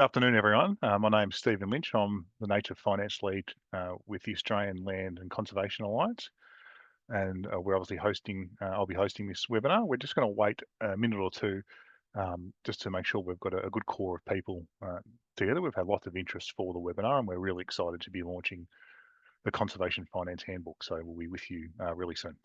Afternoon, everyone. My name's Stephen Lynch. I'm the Nature Finance Lead with the Australian Land and Conservation Alliance, and we're obviously hosting. I'll be hosting this webinar. We're just going to wait a minute or two just to make sure we've got a good core of people together. We've had lots of interest for the webinar, and we're really excited to be launching the Conservation Finance Handbook. So we'll be with you really soon.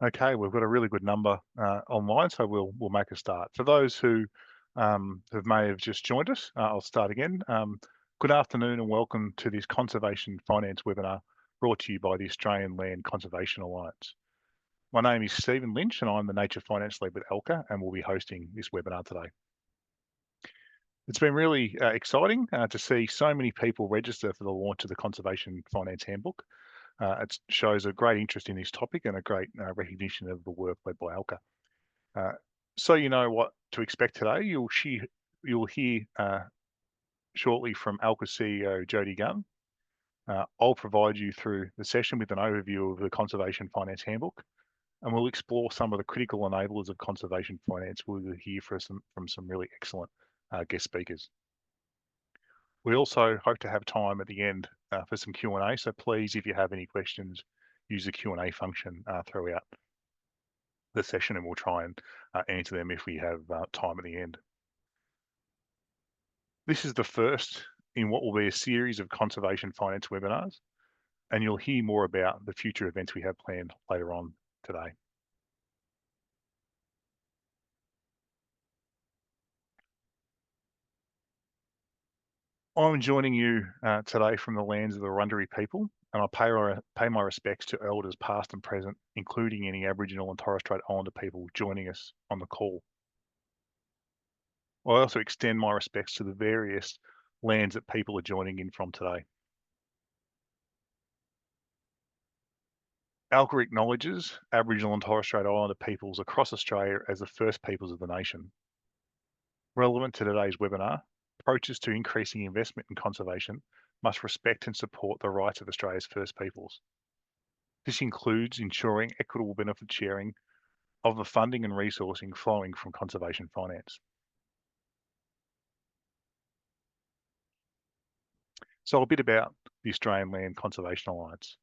Okay, we've got a really good number online, so we'll make a start. For those who may have just joined us, I'll start again. Good afternoon and welcome to this Conservation Finance webinar brought to you by the Australian Land Conservation Alliance. My name is Stephen Lynch and I'm the Nature Finance Lead with ALCA, and we'll be hosting this webinar today. It's been really exciting to see so many people register for the launch of the Conservation Finance Handbook. It shows a great interest in this topic and a great recognition of the work led by ALCA. So you know what to expect today. You'll hear shortly from ALCA CEO Jody Gunn. I'll provide you through the session with an overview of the Conservation Finance Handbook, and we'll explore some of the critical enablers of conservation finance. We'll hear from some really excellent guest speakers. We also hope to have time at the end for some Q&A, so please, if you have any questions, use the Q&A function throughout the session, and we'll try and answer them if we have time at the end. This is the first in what will be a series of conservation finance webinars, and you'll hear more about the future events we have planned later on today. I'm joining you today from the lands of the Wurundjeri people, and I pay my respects to elders past and present, including any Aboriginal and Torres Strait Islander people joining us on the call. I also extend my respects to the various lands that people are joining in from today. ALCA acknowledges Aboriginal and Torres Strait Islander peoples across Australia as the first peoples of the nation. Relevant to today's webinar, approaches to increasing investment in conservation must respect and support the rights of Australia's First Peoples. This includes ensuring equitable benefit sharing of the funding and resourcing flowing from conservation finance. So a bit about the Australian Land Conservation Alliance.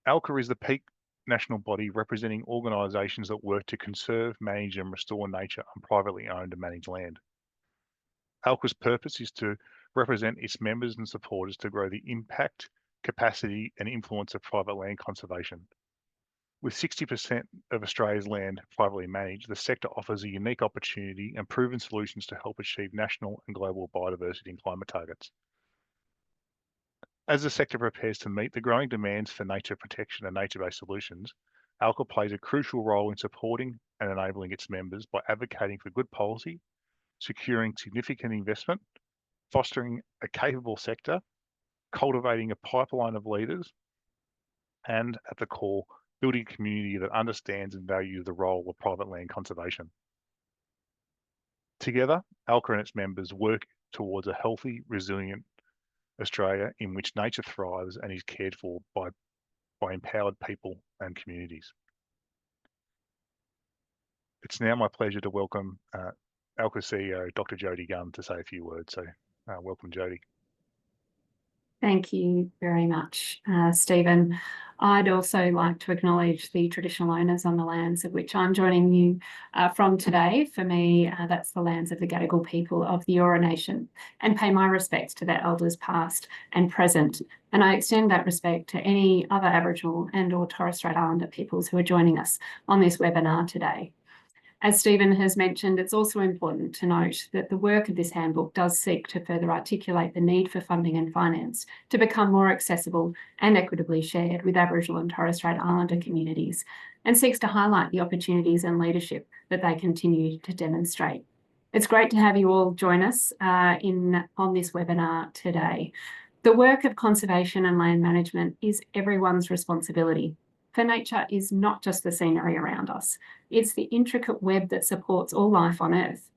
ALCA is the peak national body representing organisations that work to conserve, manage and restore nature on privately owned and managed land. ALCA's purpose is to represent its members and supporters to grow the impact, capacity and influence of private land conservation. With 60% of Australia's land privately managed, the sector offers a unique opportunity and proven solutions to help achieve national and global biodiversity and climate targets. As the sector prepares to meet the growing demands for nature protection and nature-based solutions, ALCA plays a crucial role in supporting and enabling its members by advocating for good policy, securing significant investment, fostering a capable sector, cultivating a pipeline of leaders, and at the core, building a community that understands and values the role of private land conservation. Together, ALCA and its members work towards a healthy, resilient Australia in which nature thrives and is cared for by empowered people and communities. It's now my pleasure to welcome ALCA CEO, Dr. Jody Gunn, to say a few words. So welcome, Jody. Thank you very much, Stephen. I'd also like to acknowledge the traditional owners on the lands of which I'm joining you from today. For me, that's the lands of the Gadigal people of the Eora Nation, and pay my respects to their elders past and present. And I extend that respect to any other Aboriginal and or Torres Strait Islander peoples who are joining us on this webinar today. As Stephen has mentioned, it's also important to note that the work of this handbook does seek to further articulate the need for funding and finance to become more accessible and equitably shared with Aboriginal and Torres Strait Islander communities, and seeks to highlight the opportunities and leadership that they continue to demonstrate. It's great to have you all join us on this webinar today. The work of conservation and land management is everyone's responsibility, for nature is not just the scenery around us, it's the intricate web that supports all life on Earth.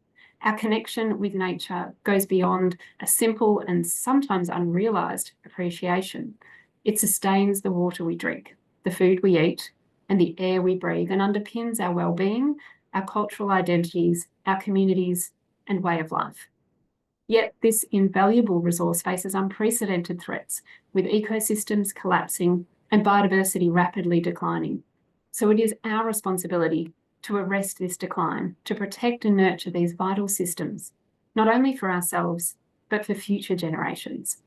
Our connection with nature goes beyond a simple and sometimes unrealised appreciation. It sustains the water we drink, the food we eat, and the air we breathe, and underpins our well-being, our cultural identities, our communities, and way of life. Yet this invaluable resource faces unprecedented threats, with ecosystems collapsing and biodiversity rapidly declining. So it is our responsibility to arrest this decline, to protect and nurture these vital systems, not only for ourselves, but for future generations.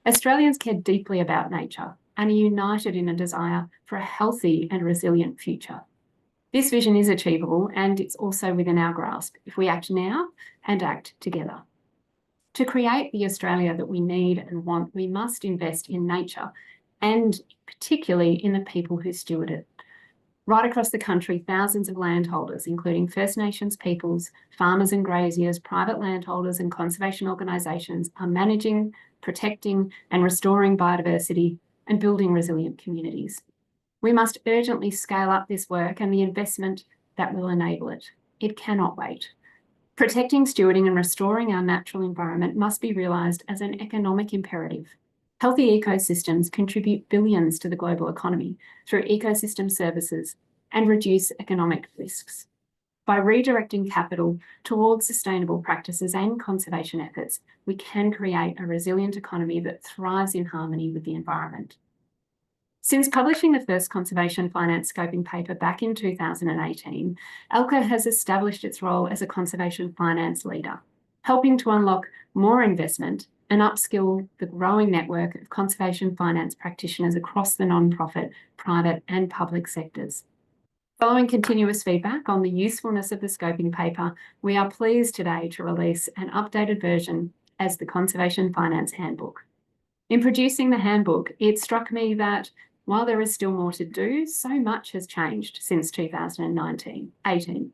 Australians care deeply about nature and are united in a desire for a healthy and resilient future. This vision is achievable, and it's also within our grasp if we act now and act together. To create the Australia that we need and want, we must invest in nature and particularly in the people who steward it. Right across the country, thousands of landholders, including First Nations peoples, farmers and graziers, private landholders and conservation organisations, are managing, protecting and restoring biodiversity and building resilient communities. We must urgently scale up this work and the investment that will enable it. It cannot wait. Protecting, stewarding and restoring our natural environment must be realised as an economic imperative. Healthy ecosystems contribute billions to the global economy through ecosystem services and reduce economic risks. By redirecting capital towards sustainable practices and conservation efforts, we can create a resilient economy that thrives in harmony with the environment. Since publishing the first conservation finance scoping paper back in 2018, ALCA has established its role as a conservation finance leader, helping to unlock more investment and upskill the growing network of conservation finance practitioners across the non-profit, private and public sectors. Following continuous feedback on the usefulness of the scoping paper, we are pleased today to release an updated version as the Conservation Finance Handbook. In producing the handbook, it struck me that while there is still more to do, so much has changed since 2018.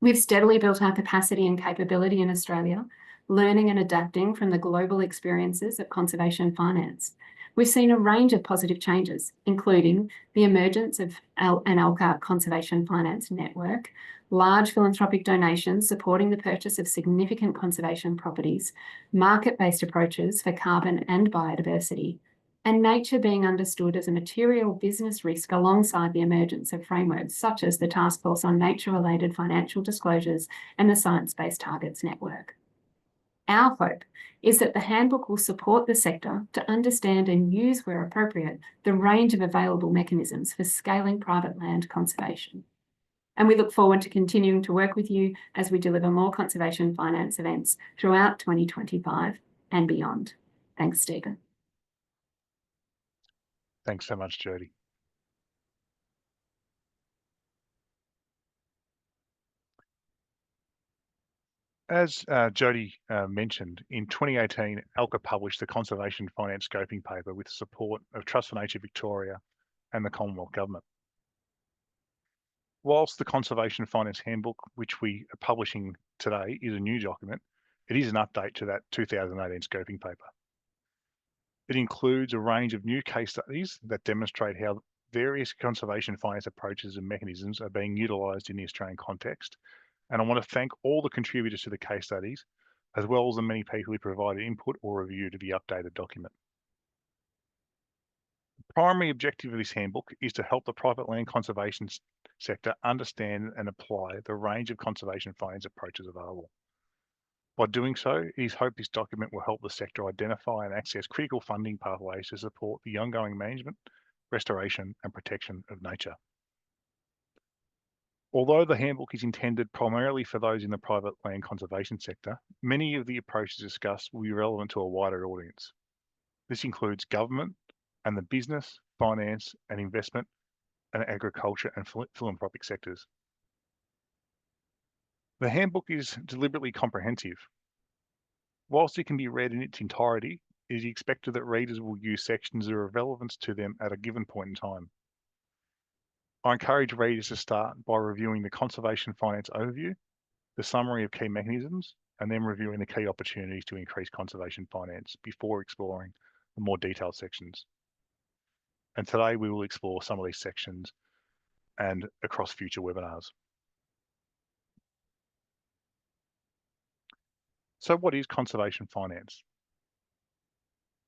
We've steadily built our capacity and capability in Australia, learning and adapting from the global experiences of conservation finance. We've seen a range of positive changes, including the emergence of an ALCA Conservation Finance Network, large philanthropic donations supporting the purchase of significant conservation properties, market-based approaches for carbon and biodiversity, and nature being understood as a material business risk alongside the emergence of frameworks such as the Task Force on Nature-related Financial Disclosures and the Science-Based Targets Network. Our hope is that the handbook will support the sector to understand and use, where appropriate, the range of available mechanisms for scaling private land conservation. And we look forward to continuing to work with you as we deliver more conservation finance events throughout 2025 and beyond. Thanks, Stephen. Thanks so much, Jody. As Jody mentioned, in 2018, ALCA published the Conservation Finance Scoping Paper with the support of Trust for Nature Victoria and the Commonwealth Government. Whilst the Conservation Finance Handbook, which we are publishing today, is a new document, it is an update to that 2018 scoping paper. It includes a range of new case studies that demonstrate how various conservation finance approaches and mechanisms are being utilised in the Australian context. And I want to thank all the contributors to the case studies, as well as the many people who provided input or review to the updated document. The primary objective of this handbook is to help the private land conservation sector understand and apply the range of conservation finance approaches available. By doing so, it is hoped this document will help the sector identify and access critical funding pathways to support the ongoing management, restoration and protection of nature. Although the handbook is intended primarily for those in the private land conservation sector, many of the approaches discussed will be relevant to a wider audience. This includes government and the business, finance and investment and agriculture and philanthropic sectors. The handbook is deliberately comprehensive. Whilst it can be read in its entirety, it is expected that readers will use sections that are of relevance to them at a given point in time. I encourage readers to start by reviewing the conservation finance overview, the summary of key mechanisms, and then reviewing the key opportunities to increase conservation finance before exploring the more detailed sections. And today we will explore some of these sections and across future webinars. So what is conservation finance?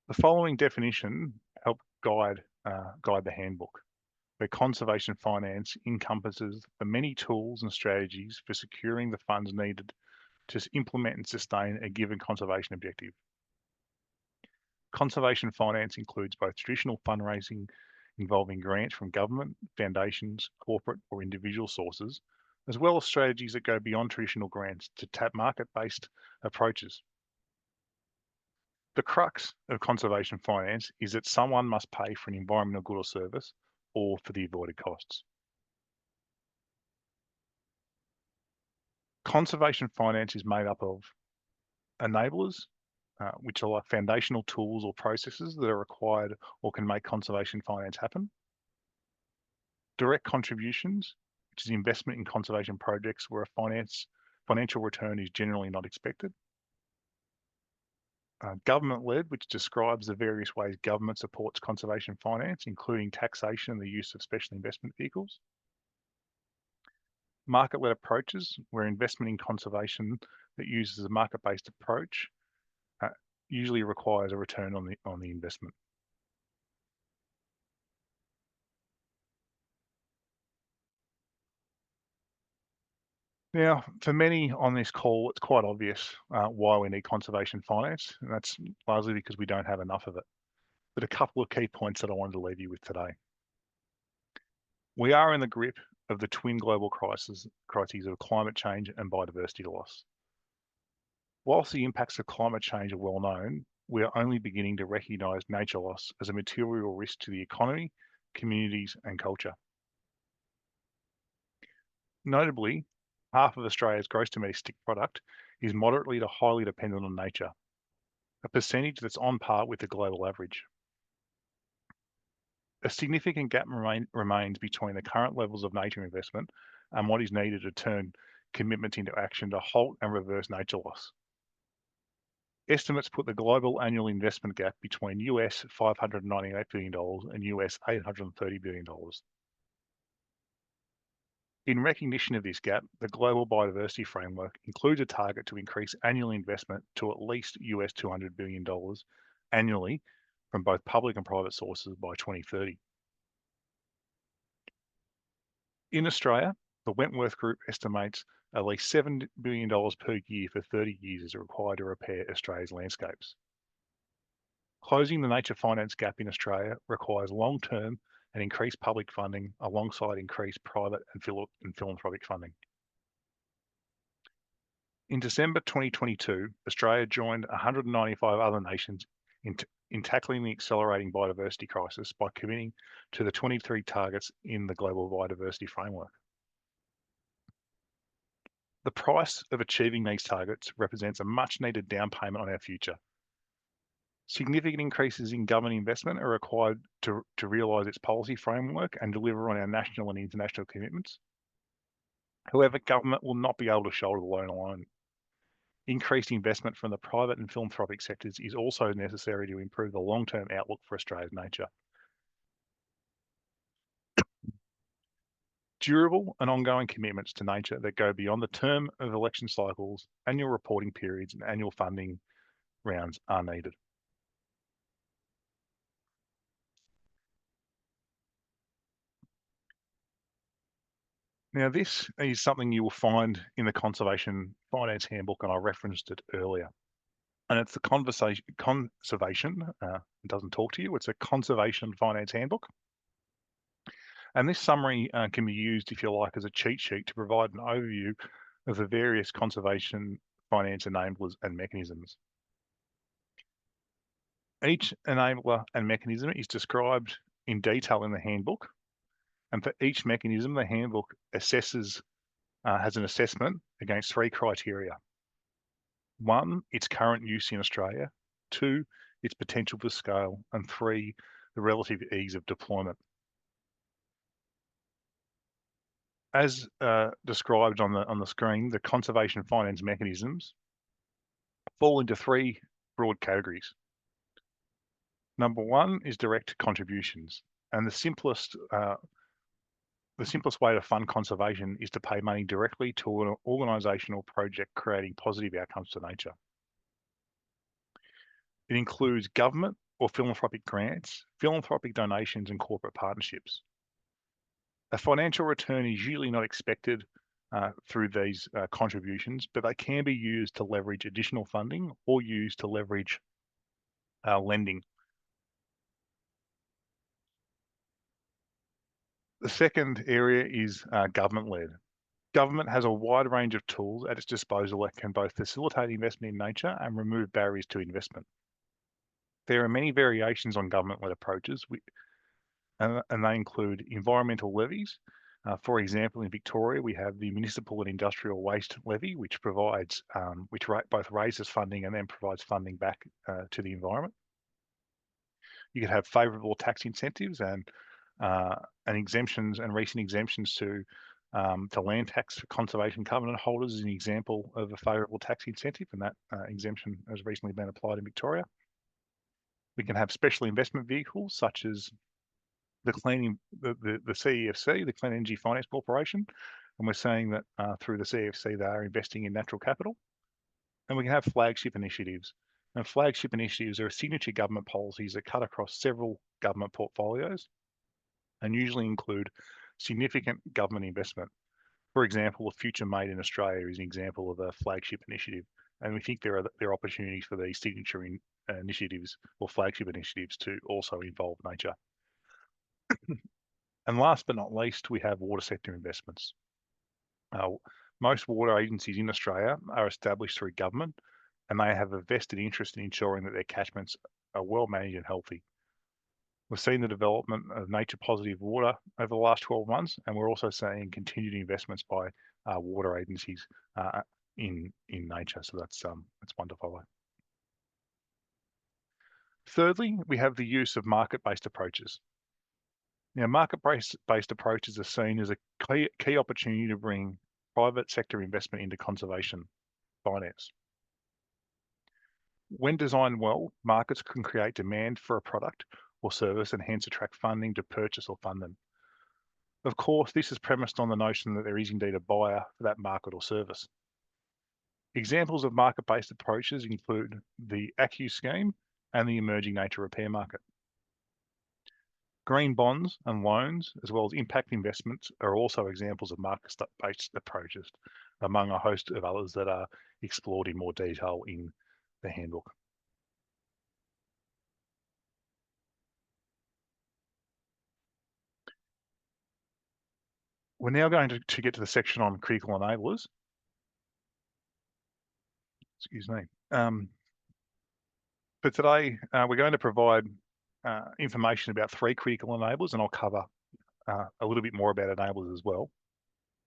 The following definition helped guide the handbook, where conservation finance encompasses the many tools and strategies for securing the funds needed to implement and sustain a given conservation objective. Conservation finance includes both traditional fundraising involving grants from government, foundations, corporate or individual sources, as well as strategies that go beyond traditional grants to tap market-based approaches. The crux of conservation finance is that someone must pay for an environmental good or service or for the avoided costs. Conservation finance is made up of enablers, which are like foundational tools or processes that are required or can make conservation finance happen. Direct contributions, which is investment in conservation projects where a financial return is generally not expected. Government-led, which describes the various ways government supports conservation finance, including taxation and the use of special investment vehicles. Market-led approaches, where investment in conservation that uses a market-based approach usually requires a return on the investment. Now, for many on this call, it's quite obvious why we need conservation finance, and that's largely because we don't have enough of it. But a couple of key points that I wanted to leave you with today. We are in the grip of the twin global crises of climate change and biodiversity loss. Whilst the impacts of climate change are well known, we are only beginning to recognise nature loss as a material risk to the economy, communities and culture. Notably, half of Australia's gross domestic product is moderately to highly dependent on nature, a percentage that's on par with the global average. A significant gap remains between the current levels of nature investment and what is needed to turn commitments into action to halt and reverse nature loss. Estimates put the global annual investment gap between US $598 billion and US $830 billion. In recognition of this gap, the Global Biodiversity Framework includes a target to increase annual investment to at least US $200 billion annually from both public and private sources by 2030. In Australia, the Wentworth Group estimates at least $7 billion per year for 30 years is required to repair Australia's landscapes. Closing the nature finance gap in Australia requires long-term and increased public funding alongside increased private and philanthropic funding. In December 2022, Australia joined 195 other nations in tackling the accelerating biodiversity crisis by committing to the 23 targets in the Global Biodiversity Framework. The price of achieving these targets represents a much needed down payment on our future. Significant increases in government investment are required to realise its policy framework and deliver on our national and international commitments. However, government will not be able to shoulder the load alone. Increased investment from the private and philanthropic sectors is also necessary to improve the long-term outlook for Australia's nature. Durable and ongoing commitments to nature that go beyond the term of election cycles, annual reporting periods and annual funding rounds are needed. Now, this is something you will find in the Conservation Finance Handbook, and I referenced it earlier. And it's the it doesn't talk to you, it's a Conservation Finance Handbook. And this summary can be used, if you like, as a cheat sheet to provide an overview of the various conservation finance enablers and mechanisms. Each enabler and mechanism is described in detail in the handbook. And for each mechanism, the handbook has an assessment against 3 criteria. 1, its current use in Australia. 2, its potential for scale. And 3, the relative ease of deployment. As described on the screen, the conservation finance mechanisms fall into 3 broad categories. Number one is direct contributions, and the simplest way to fund conservation is to pay money directly to an organisation or project creating positive outcomes for nature. It includes government or philanthropic grants, philanthropic donations, and corporate partnerships. A financial return is usually not expected through these contributions, but they can be used to leverage additional funding or used to leverage lending. The second area is government-led. Government has a wide range of tools at its disposal that can both facilitate investment in nature and remove barriers to investment. There are many variations on government-led approaches, and they include environmental levies. For example, in Victoria, we have the Municipal and Industrial Waste Levy, which provides, both raises funding and then provides funding back to the environment. You could have favourable tax incentives and exemptions, and recent exemptions to land tax for conservation covenant holders is an example of a favourable tax incentive, and that exemption has recently been applied in Victoria. We can have special investment vehicles such as the CEFC, the Clean Energy Finance Corporation, and we're saying that through the CEFC they are investing in natural capital. And we can have flagship initiatives. And flagship initiatives are signature government policies that cut across several government portfolios and usually include significant government investment. For example, the Future Made in Australia is an example of a flagship initiative, and we think there are opportunities for these signature initiatives or flagship initiatives to also involve nature. And last but not least, we have water sector investments. Most water agencies in Australia are established through government, and they have a vested interest in ensuring that their catchments are well managed and healthy. We've seen the development of nature positive water over the last 12 months, and we're also seeing continued investments by water agencies in nature. So that's wonderful. Thirdly, we have the use of market-based approaches. Now, market-based approaches are seen as a key opportunity to bring private sector investment into conservation finance. When designed well, markets can create demand for a product or service and hence attract funding to purchase or fund them. Of course, this is premised on the notion that there is indeed a buyer for that market or service. Examples of market-based approaches include the ACCU scheme and the emerging nature repair market. Green bonds and loans, as well as impact investments, are also examples of market-based approaches, among a host of others that are explored in more detail in the handbook. We're now going to get to the section on critical enablers. Excuse me. For today, we're going to provide information about 3 critical enablers, and I'll cover a little bit more about enablers as well.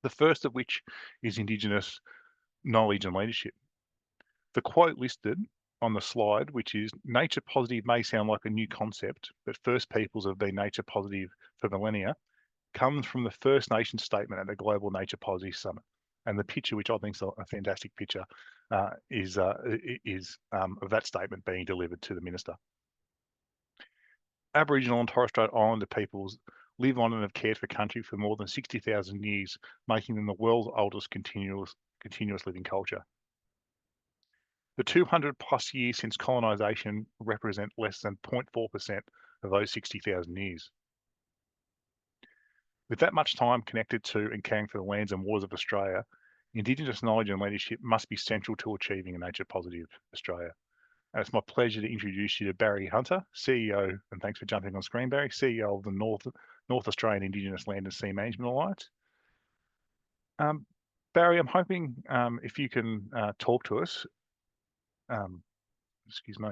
The first of which is Indigenous knowledge and leadership. The quote listed on the slide, which is, nature positive may sound like a new concept, but First Peoples have been nature positive for millennia, comes from the First Nations statement at the Global Nature Positive Summit. And the picture, which I think is a fantastic picture, is of that statement being delivered to the Minister. Aboriginal and Torres Strait Islander peoples live on and have cared for country for more than 60,000 years, making them the world's oldest continuous living culture. The 200 plus years since colonisation represent less than 0.4% of those 60,000 years. With that much time connected to and caring for the lands and waters of Australia, Indigenous knowledge and leadership must be central to achieving a nature positive Australia. And it's my pleasure to introduce you to Barry Hunter, CEO, and thanks for jumping on screen, Barry, CEO of the North Australian Indigenous Land and Sea Management Alliance. Barry, I'm hoping if you can talk to us, excuse me.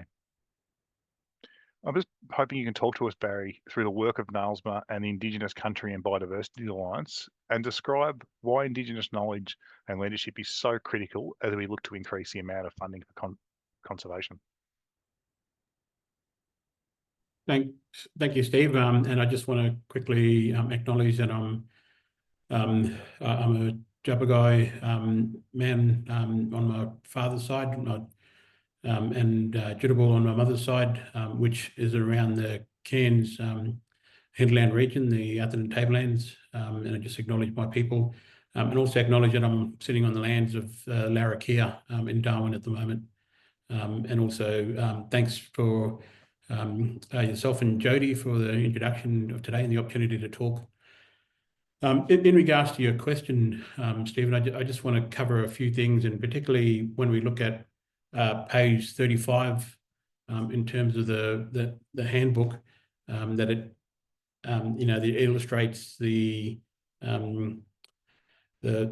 I'm just hoping you can talk to us, Barry, through the work of NAILSMA and the Indigenous Country and Biodiversity Alliance, and describe why Indigenous knowledge and leadership is so critical as we look to increase the amount of funding for conservation. Thank you, Steve. And I just want to quickly acknowledge that I'm a Jabbergai man on my father's side. and Jitterball on my mother's side, which is around the Cairns hinterland region, the Atherton Tablelands, and I just acknowledge my people, and also acknowledge that I'm sitting on the lands of Larrakia in Darwin at the moment. And also thanks for yourself and Jody for the introduction of today and the opportunity to talk. In regards to your question, Stephen, I just want to cover a few things, and particularly when we look at page 35 in terms of the handbook, that it that illustrates the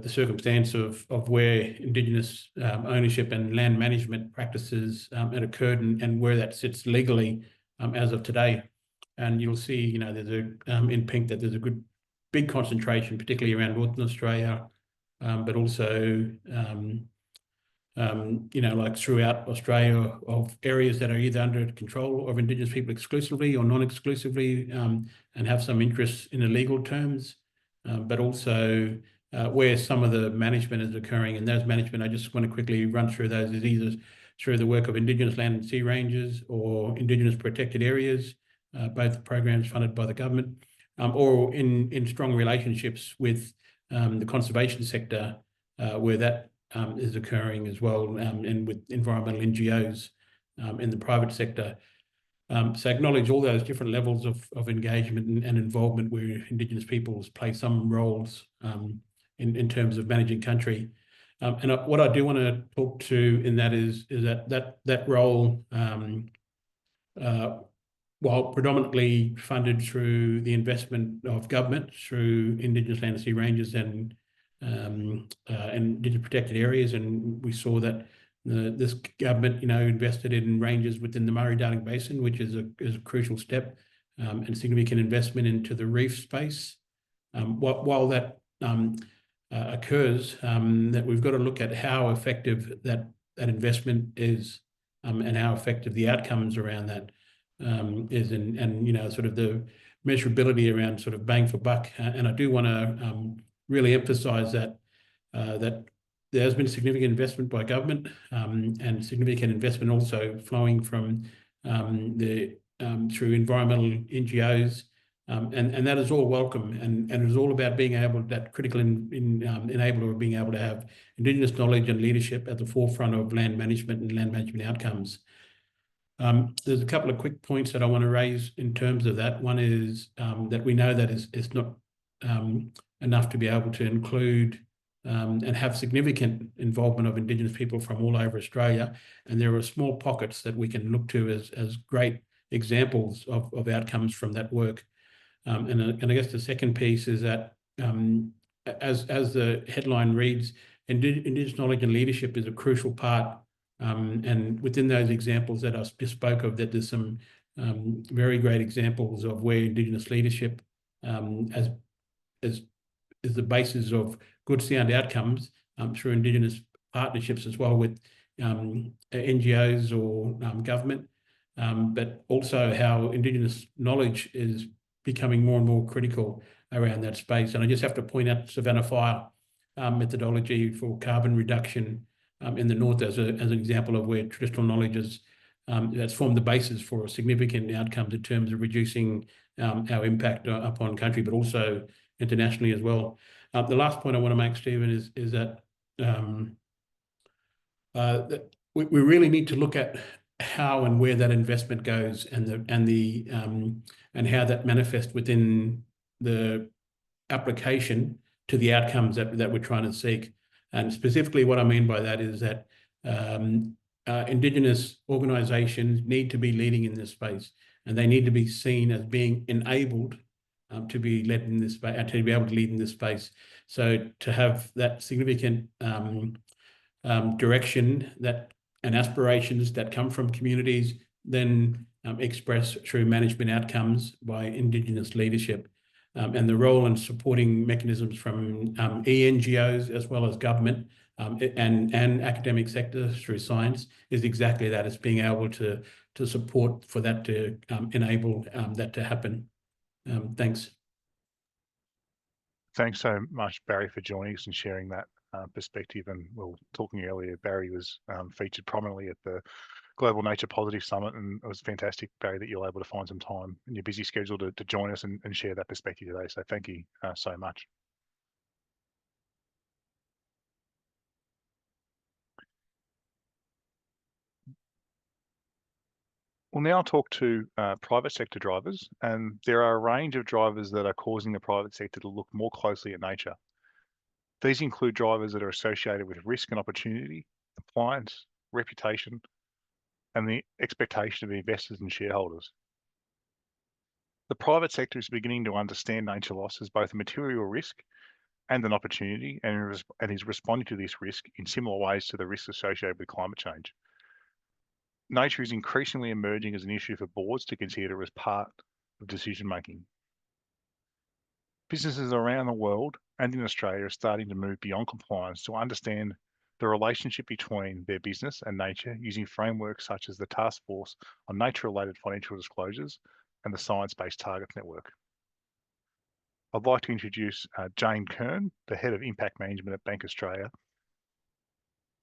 circumstance of where Indigenous ownership and land management practices had occurred, and where that sits legally as of today. And you'll see, there's in pink that there's a big concentration, particularly around Northern Australia, but also like throughout Australia, of areas that are either under control of Indigenous people exclusively or non-exclusively, and have some interest in the legal terms, but also where some of the management is occurring. And those management, I just want to quickly run through those, is either through the work of Indigenous land and sea ranges or Indigenous protected areas, both programs funded by the government, or in strong relationships with the conservation sector, where that is occurring as well, and with environmental NGOs in the private sector. So acknowledge all those different levels of engagement and involvement where Indigenous peoples play some roles in terms of managing country. And what I do want to talk to in that is that role, while predominantly funded through the investment of government through Indigenous land and sea ranges and Indigenous protected areas, and we saw that this government, invested in ranges within the Murray-Darling Basin, which is a crucial step, and significant investment into the reef space. While that occurs, that we've got to look at how effective that investment is, and how effective the outcomes around that is, and sort of the measurability around sort of bang for buck. And I do want to really emphasise that there has been significant investment by government, and significant investment also flowing from through environmental NGOs, and that is all welcome, and it is all about being able, that critical enabler of being able to have Indigenous knowledge and leadership at the forefront of land management and land management outcomes. There's a couple of quick points that I want to raise in terms of that. One is that we know that it's not enough to be able to include and have significant involvement of Indigenous people from all over Australia, and there are small pockets that we can look to as great examples of outcomes from that work. And I guess the second piece is that, as the headline reads, Indigenous knowledge and leadership is a crucial part, and within those examples that I just spoke of, that there's some very great examples of where Indigenous leadership is the basis of good sound outcomes through Indigenous partnerships as well with NGOs or government, but also how Indigenous knowledge is becoming more and more critical around that space. And I just have to point out Savannah Fire methodology for carbon reduction in the north as an example of where traditional knowledge is that's formed the basis for significant outcomes in terms of reducing our impact upon country, but also internationally as well. The last point I want to make, Stephen, is that that we really need to look at how and where that investment goes, and how that manifests within the application to the outcomes that we're trying to seek. And specifically, what I mean by that is that Indigenous organisations need to be leading in this space, and they need to be seen as being enabled to be led in this space, to be able to lead in this space. So to have that significant direction and aspirations that come from communities, then expressed through management outcomes by Indigenous leadership, and the role and supporting mechanisms from ENGOs as well as government and academic sector through science is exactly that. It's being able to support for that, to enable that to happen. Thanks. Thanks so much, Barry, for joining us and sharing that perspective. And well, talking earlier, Barry was featured prominently at the Global Nature Positive Summit, and it was fantastic, Barry, that you're able to find some time in your busy schedule to join us and share that perspective today. So thank you so much. We'll now talk to private sector drivers, and there are a range of drivers that are causing the private sector to look more closely at nature. These include drivers that are associated with risk and opportunity, compliance, reputation, and the expectation of investors and shareholders. The private sector is beginning to understand nature loss as both a material risk and an opportunity, and is responding to this risk in similar ways to the risks associated with climate change. Nature is increasingly emerging as an issue for boards to consider as part of decision making. Businesses around the world and in Australia are starting to move beyond compliance to understand the relationship between their business and nature using frameworks such as the Task Force on Nature-related Financial Disclosures and the Science-Based Targets Network. I'd like to introduce Jane Kern, the Head of Impact Management at Bank Australia.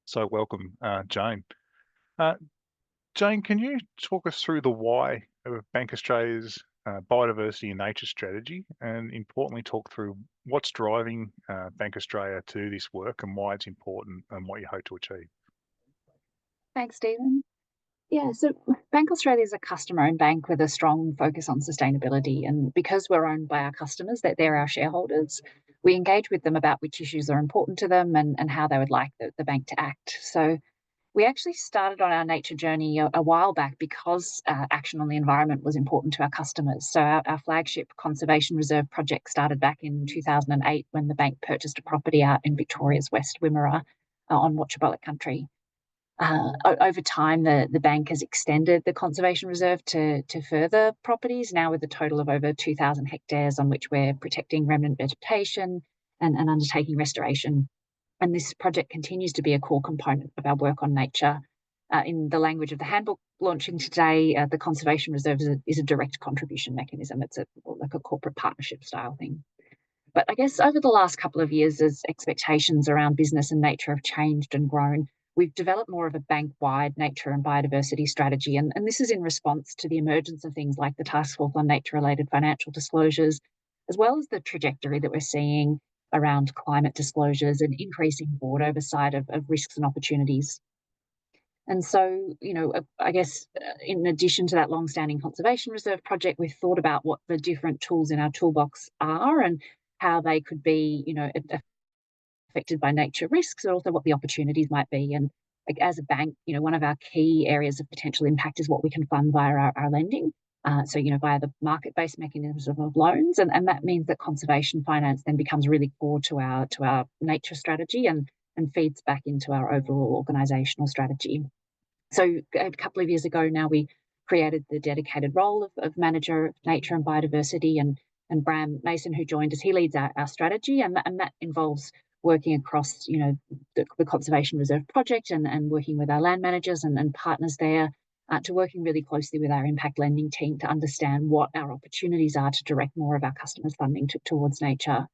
So welcome, Jane. Jane, can you talk us through the why of Bank Australia's biodiversity and nature strategy, and importantly talk through what's driving Bank Australia to this work and why it's important and what you hope to achieve? Thanks, Stephen. Yeah, so Bank Australia is a customer-owned bank with a strong focus on sustainability, and because we're owned by our customers, that they're our shareholders, we engage with them about which issues are important to them and how they would like the bank to act. So we actually started on our nature journey a while back because action on the environment was important to our customers. So our flagship conservation reserve project started back in 2008 when the bank purchased a property out in Victoria's West Wimmera on Watchaballock country. Over time, the bank has extended the conservation reserve to further properties, now with a total of over 2,000 hectares on which we're protecting remnant vegetation and undertaking restoration. And this project continues to be a core component of our work on nature. In the language of the handbook launching today, the conservation reserve is a direct contribution mechanism. It's like a corporate partnership style thing. But I guess over the last couple of years, as expectations around business and nature have changed and grown, we've developed more of a bank-wide nature and biodiversity strategy. And this is in response to the emergence of things like the Task Force on Nature-related Financial Disclosures, as well as the trajectory that we're seeing around climate disclosures and increasing board oversight of risks and opportunities. And so, I guess in addition to that long-standing conservation reserve project, we've thought about what the different tools in our toolbox are and how they could be, affected by nature risks, and also what the opportunities might be. And as a bank, one of our key areas of potential impact is what we can fund via our lending. So, via the market-based mechanisms of loans, and that means that conservation finance then becomes really core to our nature strategy and feeds back into our overall organisational strategy. So a couple of years ago now, we created the dedicated role of Manager of Nature and Biodiversity, and Bram Mason, who joined us, he leads our strategy, and that involves working across, the Conservation Reserve project and working with our land managers and partners there, to working really closely with our impact lending team to understand what our opportunities are to direct more of our customers' funding towards nature.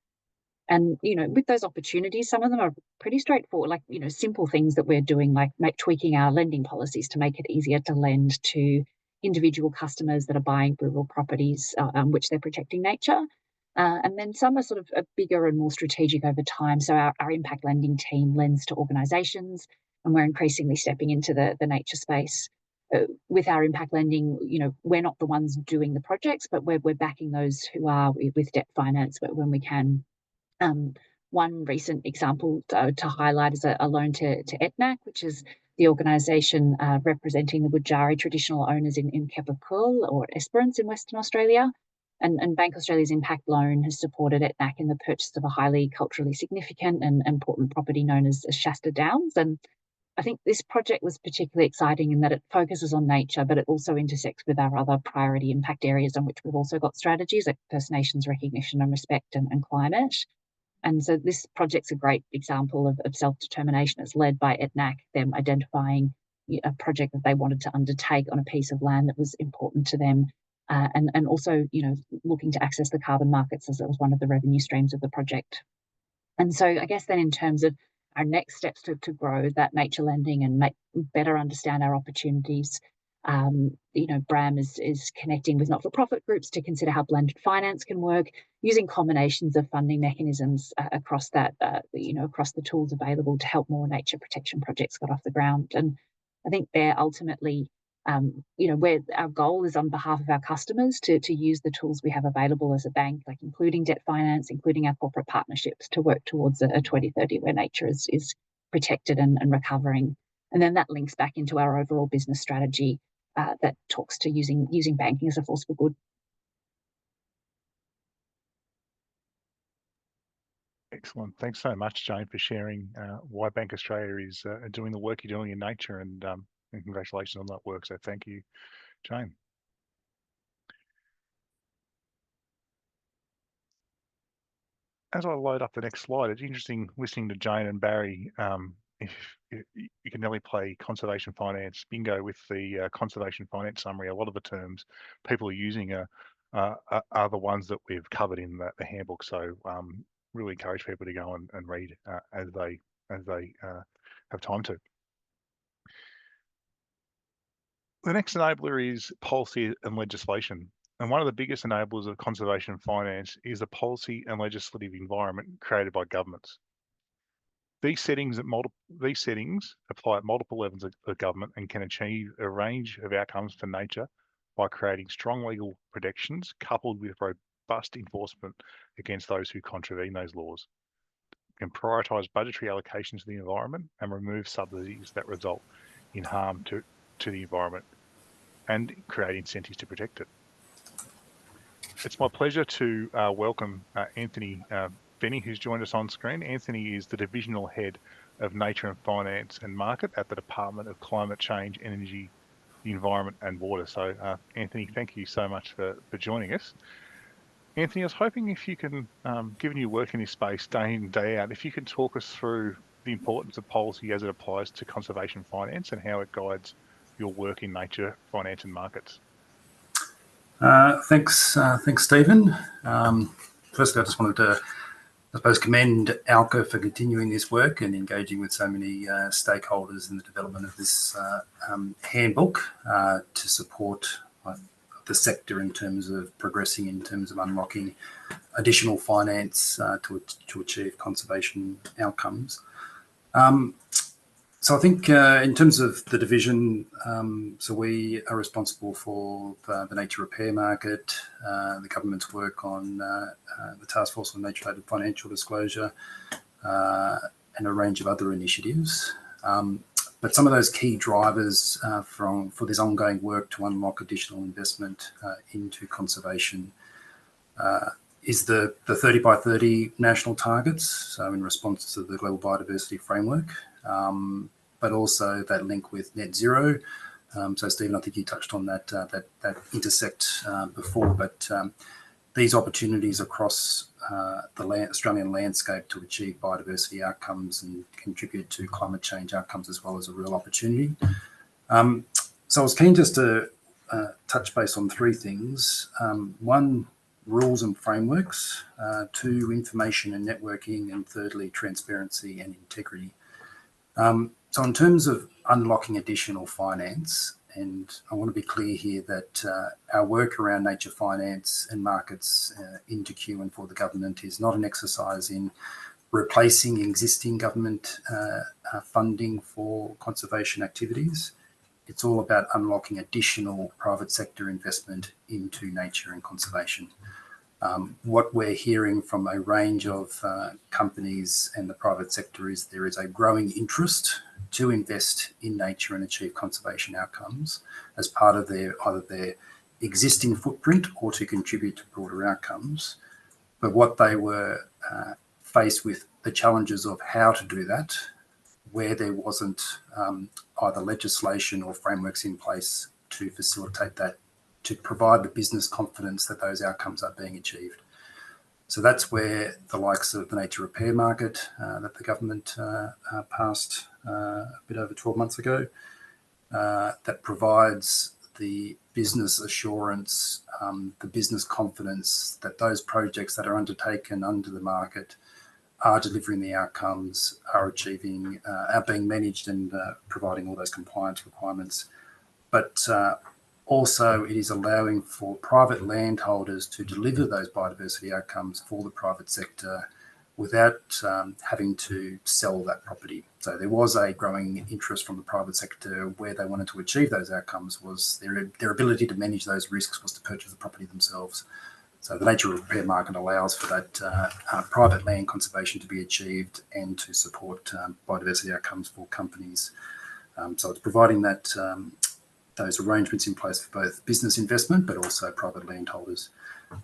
And, with those opportunities, some of them are pretty straightforward, like, simple things that we're doing, like tweaking our lending policies to make it easier to lend to individual customers that are buying rural properties, which they're protecting nature. And then some are sort of bigger and more strategic over time. So our impact lending team lends to organisations, and we're increasingly stepping into the nature space. With our impact lending, we're not the ones doing the projects, but we're backing those who are with debt finance when we can. One recent example to highlight is a loan to ETNAC, which is the organisation representing the Wurundjeri traditional owners in Kepakul or Esperance in Western Australia. And Bank Australia's impact loan has supported ETNAC in the purchase of a highly culturally significant and important property known as Shasta Downs. And I think this project was particularly exciting in that it focuses on nature, but it also intersects with our other priority impact areas on which we've also got strategies like First Nations recognition and respect and climate. And so this project's a great example of self-determination. It's led by ETNAC, them identifying a project that they wanted to undertake on a piece of land that was important to them, and also, looking to access the carbon markets as it was one of the revenue streams of the project. And so I guess then in terms of our next steps to grow that nature lending and better understand our opportunities. BRAM is connecting with not-for-profit groups to consider how blended finance can work, using combinations of funding mechanisms across that, across the tools available to help more nature protection projects get off the ground. And I think they're ultimately, where our goal is on behalf of our customers to use the tools we have available as a bank, like including debt finance, including our corporate partnerships, to work towards a 2030 where nature is protected and recovering. And then that links back into our overall business strategy that talks to using banking as a force for good. Excellent. Thanks so much, Jane, for sharing why Bank Australia is doing the work you're doing in nature, and congratulations on that work. So thank you, Jane. As I load up the next slide, it's interesting listening to Jane and Barry. If you can nearly play conservation finance bingo with the conservation finance summary, a lot of the terms people are using are the ones that we've covered in the handbook. So really encourage people to go and read as they have time to. The next enabler is policy and legislation. And one of the biggest enablers of conservation finance is the policy and legislative environment created by governments. These settings apply at multiple levels of government and can achieve a range of outcomes for nature by creating strong legal protections coupled with robust enforcement against those who contravene those laws. Can prioritise budgetary allocations to the environment and remove subsidies that result in harm to the environment and create incentives to protect it. It's my pleasure to welcome Anthony Benny, who's joined us on screen. Anthony is the Divisional Head of Nature and Finance and Market at the Department of Climate Change, Energy, the Environment and Water. So Anthony, thank you so much for joining us. Anthony, I was hoping if you can, given you work in this space day in, day out, if you can talk us through the importance of policy as it applies to conservation finance and how it guides your work in nature, finance and markets. Thanks, Stephen. Firstly, I just wanted to, I suppose, commend ALCA for continuing this work and engaging with so many stakeholders in the development of this handbook to support the sector in terms of progressing, in terms of unlocking additional finance to achieve conservation outcomes. So I think in terms of the division, so we are responsible for the nature repair market, the government's work on the Task Force on Nature-related Financial Disclosure, and a range of other initiatives. But some of those key drivers for this ongoing work to unlock additional investment into conservation is the 30 by 30 national targets, so in response to the Global Biodiversity Framework, but also that link with net zero. So Stephen, I think you touched on that intersect before, but these opportunities across the Australian landscape to achieve biodiversity outcomes and contribute to climate change outcomes as well as a real opportunity. So I was keen just to touch base on three things. One, rules and frameworks. Two, information and networking. And thirdly, transparency and integrity. So in terms of unlocking additional finance, and I want to be clear here that our work around nature finance and markets into Q and for the government is not an exercise in replacing existing government funding for conservation activities. It's all about unlocking additional private sector investment into nature and conservation. What we're hearing from a range of companies and the private sector is there is a growing interest to invest in nature and achieve conservation outcomes as part of either their existing footprint or to contribute to broader outcomes. But what they were faced with the challenges of how to do that, where there wasn't either legislation or frameworks in place to facilitate that, to provide the business confidence that those outcomes are being achieved. So that's where the likes of the nature repair market that the government passed a bit over 12 months ago, that provides the business assurance, the business confidence that those projects that are undertaken under the market are delivering the outcomes, are achieving, are being managed and providing all those compliance requirements. But also it is allowing for private landholders to deliver those biodiversity outcomes for the private sector without having to sell that property. So there was a growing interest from the private sector where they wanted to achieve those outcomes was their ability to manage those risks was to purchase the property themselves. So the nature repair market allows for that private land conservation to be achieved and to support biodiversity outcomes for companies. So it's providing that those arrangements in place for both business investment but also private landholders.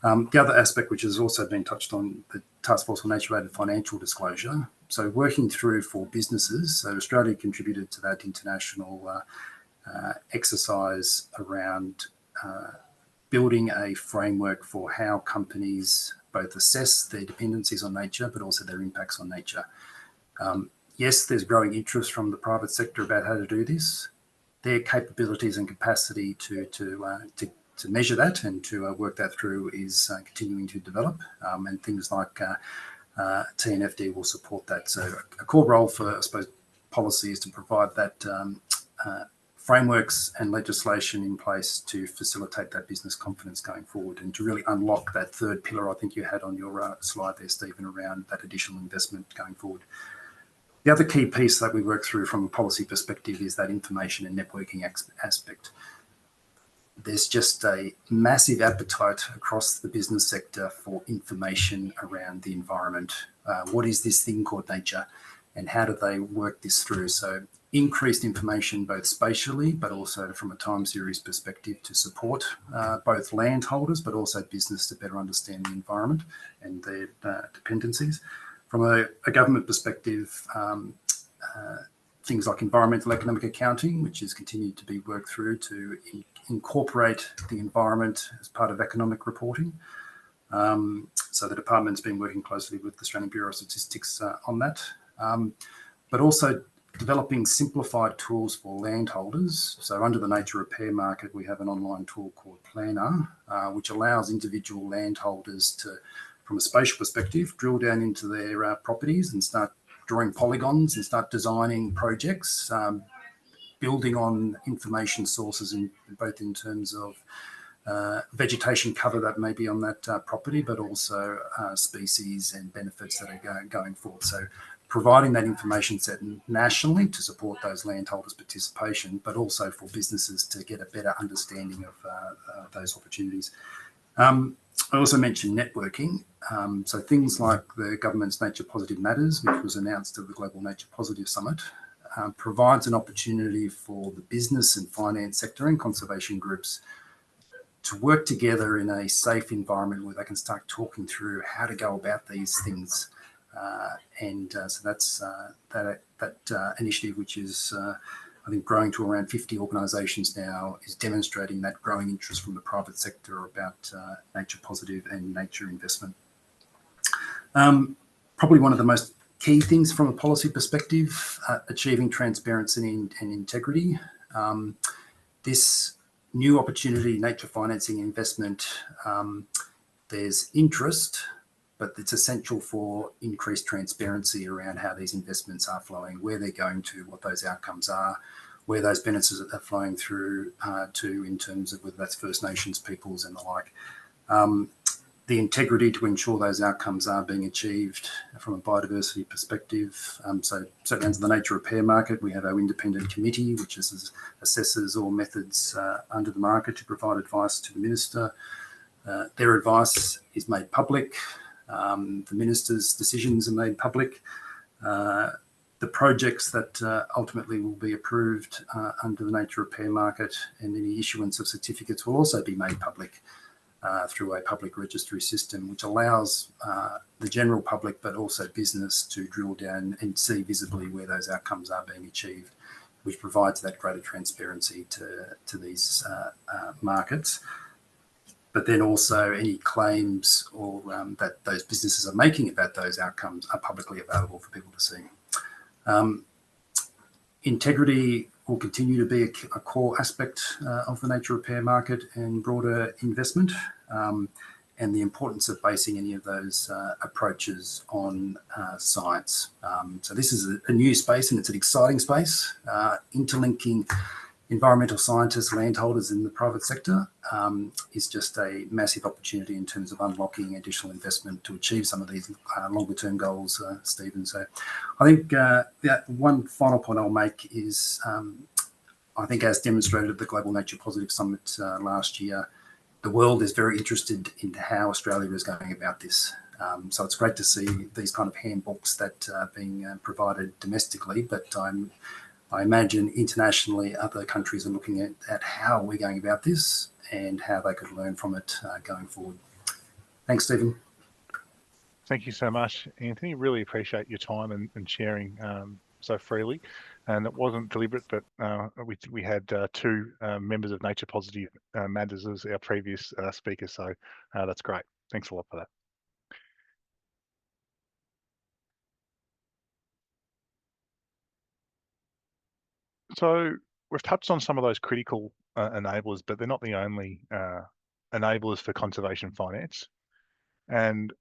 The other aspect, which has also been touched on, the Task Force on Nature-related Financial Disclosure. So working through for businesses, so Australia contributed to that international exercise around building a framework for how companies both assess their dependencies on nature but also their impacts on nature. Yes, there's growing interest from the private sector about how to do this. Their capabilities and capacity to measure that and to work that through is continuing to develop, and things like TNFD will support that. So a core role for, I suppose, policy is to provide that frameworks and legislation in place to facilitate that business confidence going forward and to really unlock that third pillar I think you had on your slide there, Stephen, around that additional investment going forward. The other key piece that we work through from a policy perspective is that information and networking aspect. There's just a massive appetite across the business sector for information around the environment. What is this thing called nature and how do they work this through? So increased information both spatially but also from a time series perspective to support both landholders but also business to better understand the environment and their dependencies. From a government perspective, things like environmental economic accounting, which has continued to be worked through to incorporate the environment as part of economic reporting. So the department's been working closely with the Australian Bureau of Statistics on that, but also developing simplified tools for landholders. So under the nature repair market, we have an online tool called Planner, which allows individual landholders to, from a spatial perspective, drill down into their properties and start drawing polygons and start designing projects, building on information sources in both in terms of vegetation cover that may be on that property, but also species and benefits that are going forward. So providing that information set nationally to support those landholders' participation, but also for businesses to get a better understanding of those opportunities. I also mentioned networking. So things like the government's Nature Positive Matters, which was announced at the Global Nature Positive Summit, provides an opportunity for the business and finance sector and conservation groups to work together in a safe environment where they can start talking through how to go about these things. So that's that initiative, which is I think growing to around 50 organisations now, is demonstrating that growing interest from the private sector about nature positive and nature investment. Probably one of the most key things from a policy perspective, achieving transparency and integrity. This new opportunity, nature financing investment, there's interest, but it's essential for increased transparency around how these investments are flowing, where they're going to, what those outcomes are, where those benefits are flowing through to in terms of whether that's First Nations peoples and the like. The integrity to ensure those outcomes are being achieved from a biodiversity perspective. So certainly under the nature repair market, we have our independent committee, which assesses all methods under the market to provide advice to the minister. Their advice is made public. The minister's decisions are made public. The projects that ultimately will be approved under the nature repair market and any issuance of certificates will also be made public through a public registry system, which allows the general public but also business to drill down and see visibly where those outcomes are being achieved, which provides that greater transparency to these markets. But then also any claims or that those businesses are making about those outcomes are publicly available for people to see. Integrity will continue to be a core aspect of the nature repair market and broader investment. and the importance of basing any of those approaches on science. So this is a new space, and it's an exciting space, interlinking environmental scientists, landholders in the private sector is just a massive opportunity in terms of unlocking additional investment to achieve some of these longer term goals, Stephen. So I think one final point I'll make is I think, as demonstrated at the Global Nature Positive Summit last year, the world is very interested in how Australia is going about this. So it's great to see these kind of handbooks that are being provided domestically, but I imagine internationally other countries are looking at how we're going about this and how they could learn from it going forward. Thanks, Stephen. Thank you so much, Anthony. Really appreciate your time and sharing so freely. And it wasn't deliberate, but we had two members of Nature Positive Matters as our previous speakers, so that's great. Thanks a lot for that. So we've touched on some of those critical enablers, but they're not the only enablers for conservation finance. And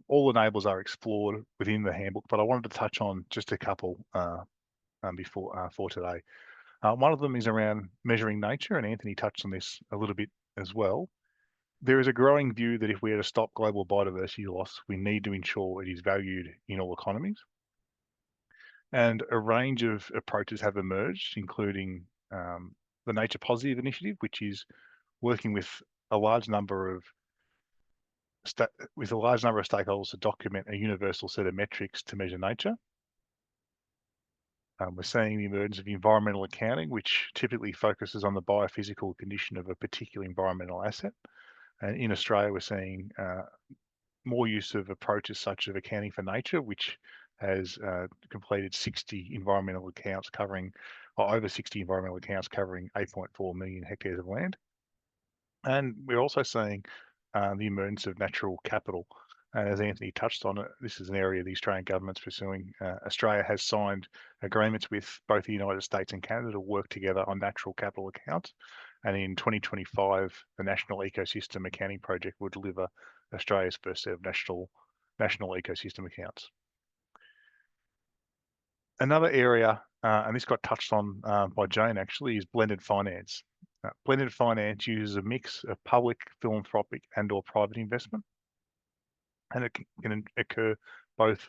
all enablers are explored within the handbook, but I wanted to touch on just a couple for today. One of them is around measuring nature, and Anthony touched on this a little bit as well. There is a growing view that if we are to stop global biodiversity loss, we need to ensure it is valued in all economies. And a range of approaches have emerged, including the Nature Positive Initiative, which is working with a large number of stakeholders to document a universal set of metrics to measure nature. We're seeing the emergence of environmental accounting, which typically focuses on the biophysical condition of a particular environmental asset. And in Australia, we're seeing more use of approaches such as accounting for nature, which has completed 60 environmental accounts covering, or over 60 environmental accounts covering 8.4 million hectares of land. And we're also seeing the emergence of natural capital. And as Anthony touched on it, this is an area the Australian government's pursuing. Australia has signed agreements with both the United States and Canada to work together on natural capital accounts. And in 2025, the National Ecosystem Accounting Project will deliver Australia's first set of national ecosystem accounts. Another area, and this got touched on by Jane actually, is blended finance. Blended finance uses a mix of public, philanthropic and or private investment. And it can occur both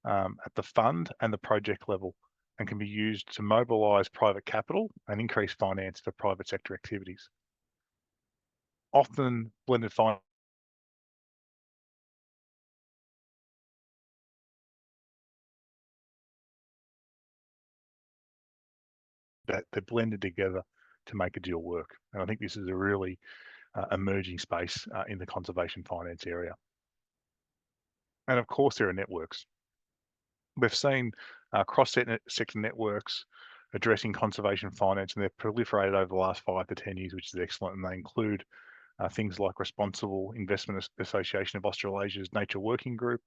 at the fund and the project level, and can be used to mobilise private capital and increase finance for private sector activities. Often blended finance that they're blended together to make a deal work. And I think this is a really emerging space in the conservation finance area. And of course, there are networks. We've seen cross-sector networks addressing conservation finance, and they've proliferated over the last 5 to 10 years, which is excellent. And they include things like Responsible Investment Association of Australasia's Nature Working Group,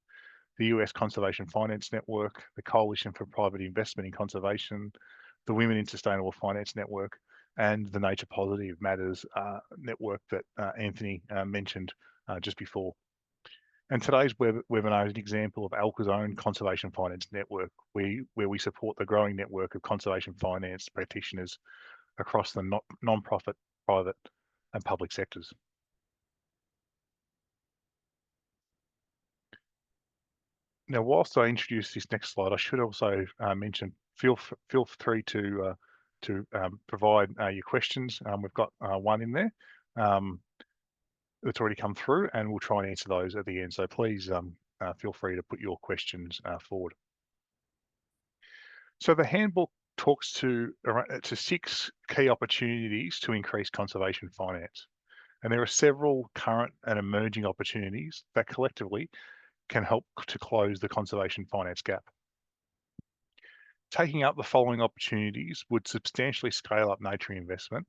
the US Conservation Finance Network, the Coalition for Private Investment in Conservation, the Women in Sustainable Finance Network, and the Nature Positive Matters network that Anthony mentioned just before. And today's webinar is an example of ALCA's own conservation finance network, where we support the growing network of conservation finance practitioners across the non-profit, private and public sectors. Now, whilst I introduce this next slide, I should also mention, feel free to provide your questions. We've got one in there that's already come through, and we'll try and answer those at the end. So please feel free to put your questions forward. So the handbook talks to 6 key opportunities to increase conservation finance. And there are several current and emerging opportunities that collectively can help to close the conservation finance gap. Taking up the following opportunities would substantially scale up nature investment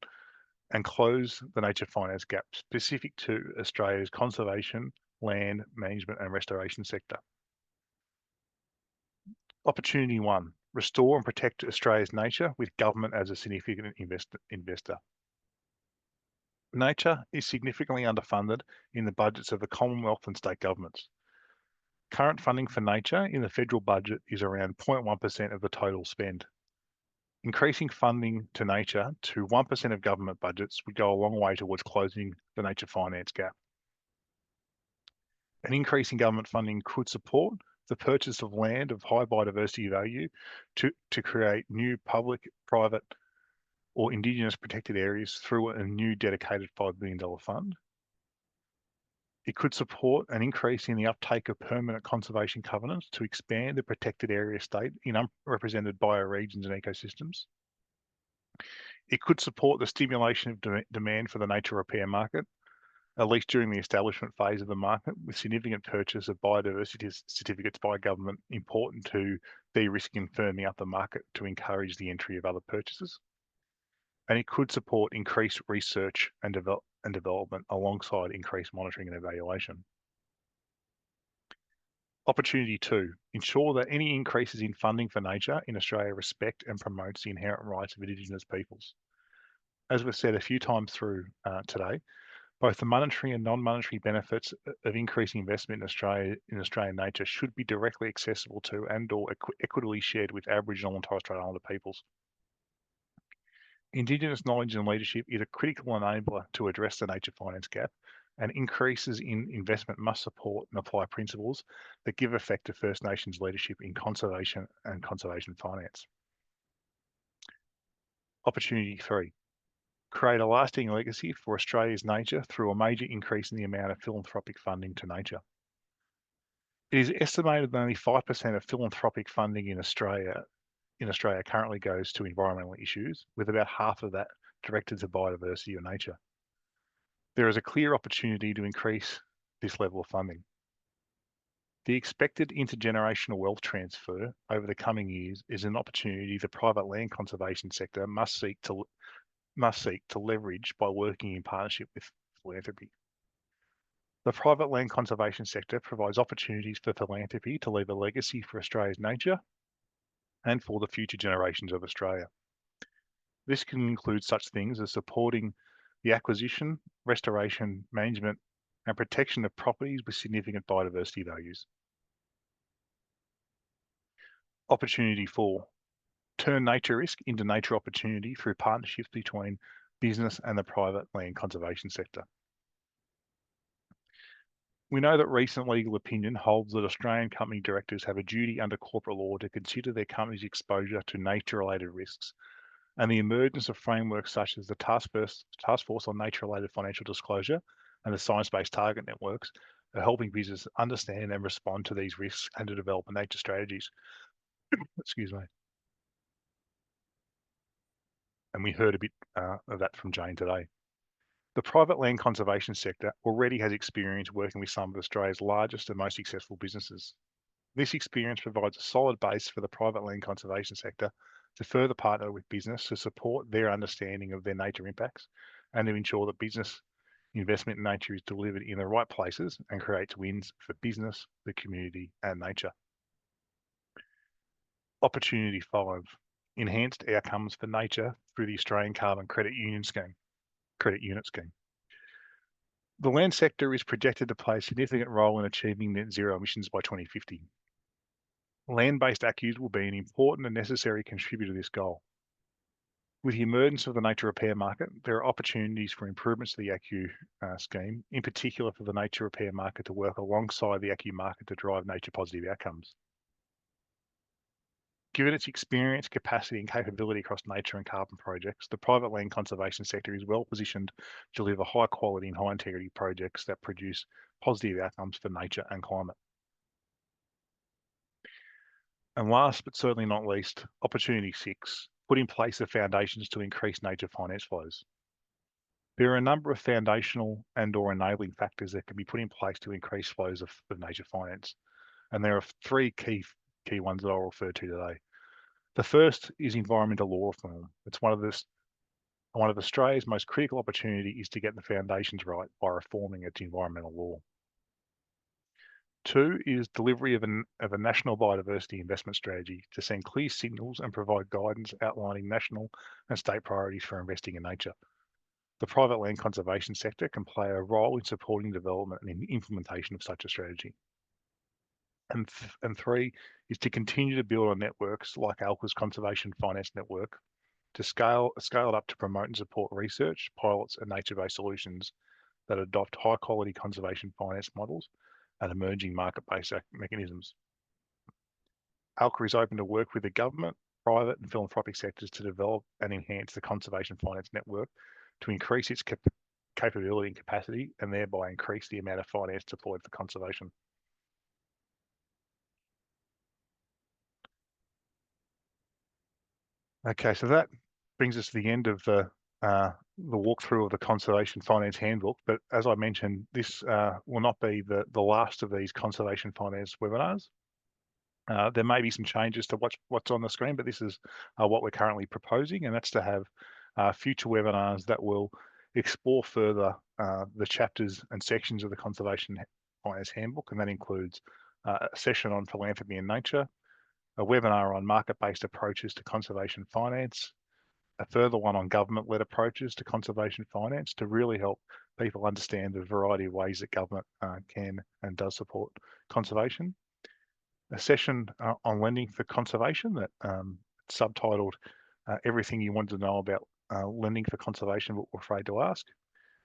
and close the nature finance gap specific to Australia's conservation, land management and restoration sector. Opportunity 1, restore and protect Australia's nature with government as a significant investor. Nature is significantly underfunded in the budgets of the Commonwealth and state governments. Current funding for nature in the federal budget is around 0.1% of the total spend. Increasing funding to nature to 1% of government budgets would go a long way towards closing the nature finance gap. An increase in government funding could support the purchase of land of high biodiversity value to create new public, private, or Indigenous protected areas through a new dedicated $5 billion fund. It could support an increase in the uptake of permanent conservation covenants to expand the protected area state in unrepresented bioregions and ecosystems. It could support the stimulation of demand for the nature repair market, at least during the establishment phase of the market, with significant purchase of biodiversity certificates by government important to de-risking and firming up the market to encourage the entry of other purchases. And it could support increased research and development alongside increased monitoring and evaluation. Opportunity 2, ensure that any increases in funding for nature in Australia respect and promotes the inherent rights of Indigenous peoples. As we've said a few times through today, both the monetary and non-monetary benefits of increasing investment in Australian nature should be directly accessible to and/or equitably shared with Aboriginal and Torres Strait Islander peoples. Indigenous knowledge and leadership is a critical enabler to address the nature finance gap, and increases in investment must support and apply principles that give effect to First Nations leadership in conservation and conservation finance. Opportunity 3. Create a lasting legacy for Australia's nature through a major increase in the amount of philanthropic funding to nature. It is estimated that only 5% of philanthropic funding in Australia currently goes to environmental issues, with about half of that directed to biodiversity or nature. There is a clear opportunity to increase this level of funding. The expected intergenerational wealth transfer over the coming years is an opportunity the private land conservation sector must seek to leverage by working in partnership with philanthropy. The private land conservation sector provides opportunities for philanthropy to leave a legacy for Australia's nature and for the future generations of Australia. This can include such things as supporting the acquisition, restoration, management, and protection of properties with significant biodiversity values. Opportunity 4. Turn nature risk into nature opportunity through partnerships between business and the private land conservation sector. We know that recent legal opinion holds that Australian company directors have a duty under corporate law to consider their company's exposure to nature-related risks, and the emergence of frameworks such as the Task Force on Nature-Related Financial Disclosure and the Science-Based Target Networks are helping business understand and respond to these risks and to develop nature strategies. Excuse me. And we heard a bit of that from Jane today. The private land conservation sector already has experience working with some of Australia's largest and most successful businesses. This experience provides a solid base for the private land conservation sector to further partner with business to support their understanding of their nature impacts and to ensure that business investment in nature is delivered in the right places and creates wins for business, the community, and nature. Opportunity 5. Enhanced outcomes for nature through the Australian Carbon Credit Unit Scheme. The land sector is projected to play a significant role in achieving net zero emissions by 2050. Land-based ACCUs will be an important and necessary contributor to this goal. With the emergence of the nature repair market, there are opportunities for improvements to the ACCU scheme, in particular for the nature repair market to work alongside the ACCU market to drive nature positive outcomes. Given its experience, capacity, and capability across nature and carbon projects, the private land conservation sector is well positioned to deliver high quality and high integrity projects that produce positive outcomes for nature and climate. And last but certainly not least, opportunity 6, put in place the foundations to increase nature finance flows. There are a number of foundational and/or enabling factors that can be put in place to increase flows of nature finance. And there are 3 key ones that I'll refer to today. The first is environmental law reform. It's one of Australia's most critical opportunities to get the foundations right by reforming its environmental law. 2 is delivery of a national biodiversity investment strategy to send clear signals and provide guidance outlining national and state priorities for investing in nature. the private land conservation sector can play a role in supporting development and implementation of such a strategy. And 3 is to continue to build on networks like ALCA's Conservation Finance Network to scale it up to promote and support research, pilots, and nature-based solutions that adopt high-quality conservation finance models and emerging market-based mechanisms. ALCA is open to work with the government, private and philanthropic sectors to develop and enhance the conservation finance network to increase its capability and capacity, and thereby increase the amount of finance deployed for conservation. Okay, so that brings us to the end of the walkthrough of the Conservation Finance Handbook. But as I mentioned, this will not be the last of these conservation finance webinars. There may be some changes to what's on the screen, but this is what we're currently proposing, and that's to have future webinars that will explore further the chapters and sections of the Conservation Finance Handbook, and that includes a session on philanthropy and nature, a webinar on market-based approaches to conservation finance, a further one on government-led approaches to conservation finance to really help people understand the variety of ways that government can and does support conservation. A session on lending for conservation that subtitled Everything You Want to Know About Lending for Conservation But We're Afraid to Ask.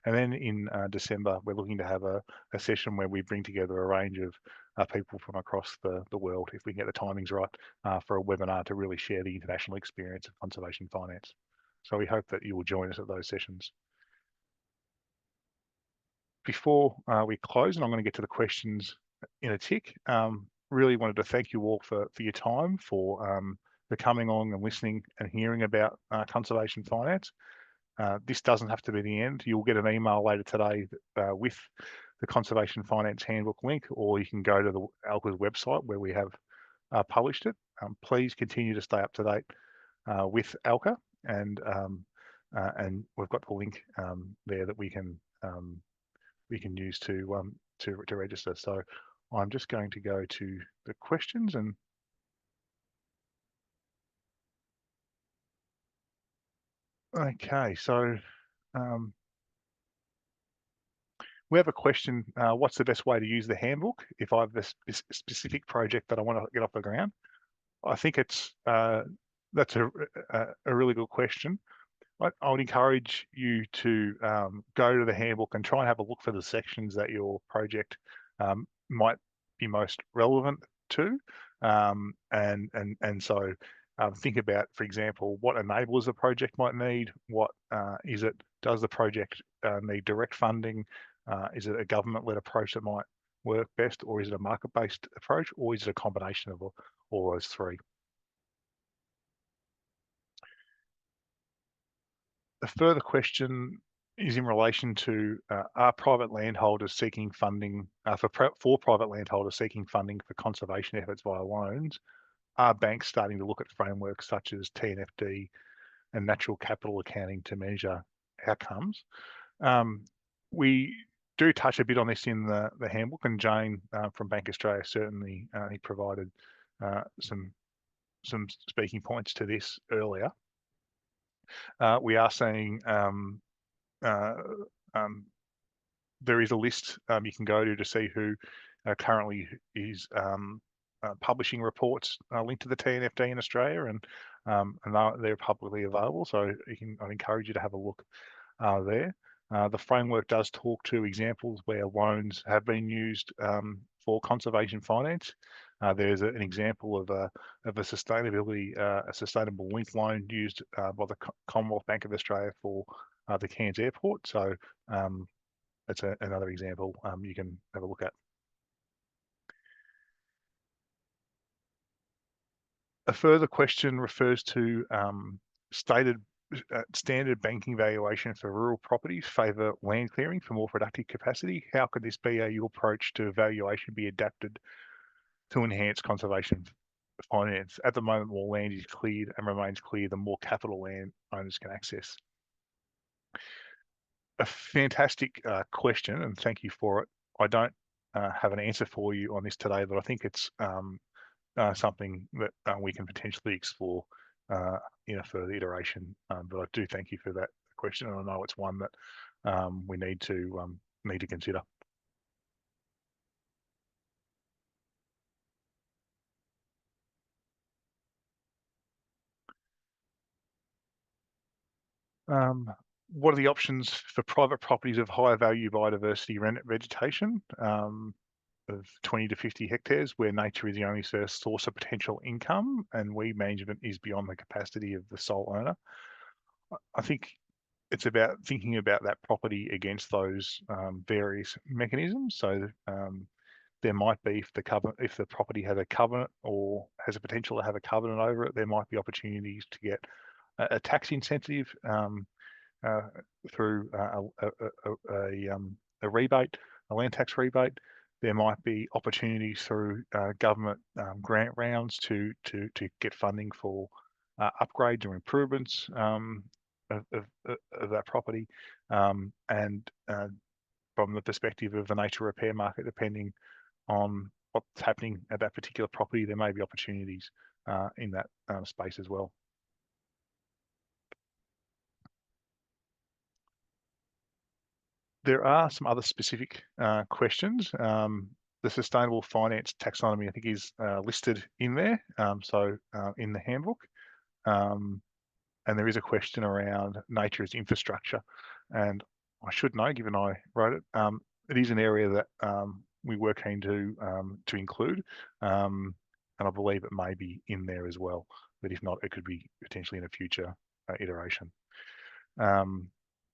And then in December, we're looking to have a session where we bring together a range of people from across the world, if we can get the timings right, for a webinar to really share the international experience of conservation finance. So we hope that you will join us at those sessions. Before we close, and I'm going to get to the questions in a tick, really wanted to thank you all for your time, for coming on and listening and hearing about conservation finance. This doesn't have to be the end. You'll get an email later today with the Conservation Finance Handbook link, or you can go to the ALCA's website where we have published it. Please continue to stay up to date with ALCA, and we've got the link there that we can use to register. So I'm just going to go to the questions and okay, so we have a question. What's the best way to use the handbook if I have this specific project that I want to get off the ground? I think that's a really good question. I would encourage you to go to the handbook and try and have a look for the sections that your project might be most relevant to, and so think about, for example, what enablers the project might need. What is it? Does the project need direct funding? Is it a government-led approach that might work best, or is it a market-based approach, or is it a combination of all those three? A further question is in relation to are private landholders seeking funding for private landholders seeking funding for conservation efforts via loans? Are banks starting to look at frameworks such as TNFD and natural capital accounting to measure outcomes? We do touch a bit on this in the handbook, and Jane from Bank Australia certainly he provided some speaking points to this earlier. We are seeing there is a list you can go to see who currently is publishing reports linked to the TNFD in Australia, and they're publicly available. So I'd encourage you to have a look there. The framework does talk to examples where loans have been used for conservation finance. There's an example of a sustainable linked loan used by the Commonwealth Bank of Australia for the Cairns Airport. So that's another example you can have a look at. A further question refers to stated standard banking valuation for rural properties favour land clearing for more productive capacity. How could this BAU approach to valuation be adapted to enhance conservation finance? At the moment, more land is cleared and remains clear, the more capital land owners can access. A fantastic question, and thank you for it. I don't have an answer for you on this today, but I think it's something that we can potentially explore in a further iteration. But I do thank you for that question. question, and I know it's one that we need to consider. What are the options for private properties of higher value biodiversity vegetation of 20 to 50 hectares where nature is the only source of potential income and weed management is beyond the capacity of the sole owner? I think it's about thinking about that property against those various mechanisms. So there might be, if the property has a covenant or has a potential to have a covenant over it, there might be opportunities to get a tax incentive through a rebate, a land tax rebate. There might be opportunities through government grant rounds to get funding for upgrades or improvements of that property, and from the perspective of the nature repair market, depending on what's happening at that particular property, there may be opportunities in that space as well. There are some other specific questions. The sustainable finance taxonomy, I think, is listed in there, in the handbook. And there is a question around nature as infrastructure. And I should know, given I wrote it, it is an area that we were keen to include. And I believe it may be in there as well. But if not, it could be potentially in a future iteration.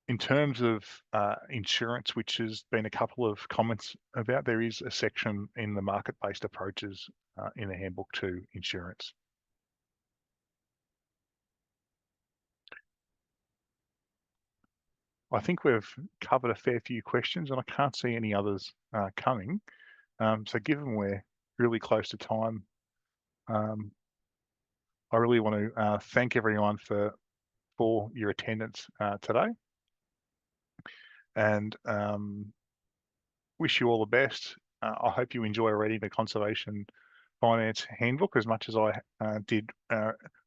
In terms of insurance, which has been a couple of comments about, there is a section in the market-based approaches in the handbook to insurance. I think we've covered a fair few questions and I can't see any others coming. So given we're really close to time, I really want to thank everyone for your attendance today, and wish you all the best. I hope you enjoy reading the Conservation Finance Handbook as much as I did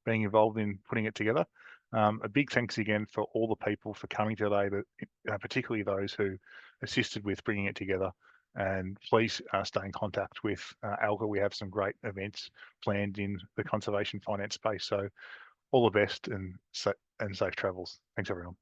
being involved in putting it together. A big thanks again for all the people for coming today, but particularly those who assisted with bringing it together. And please stay in contact with Alga. We have some great events planned in the conservation finance space. So all the best and safe travels. Thanks, everyone.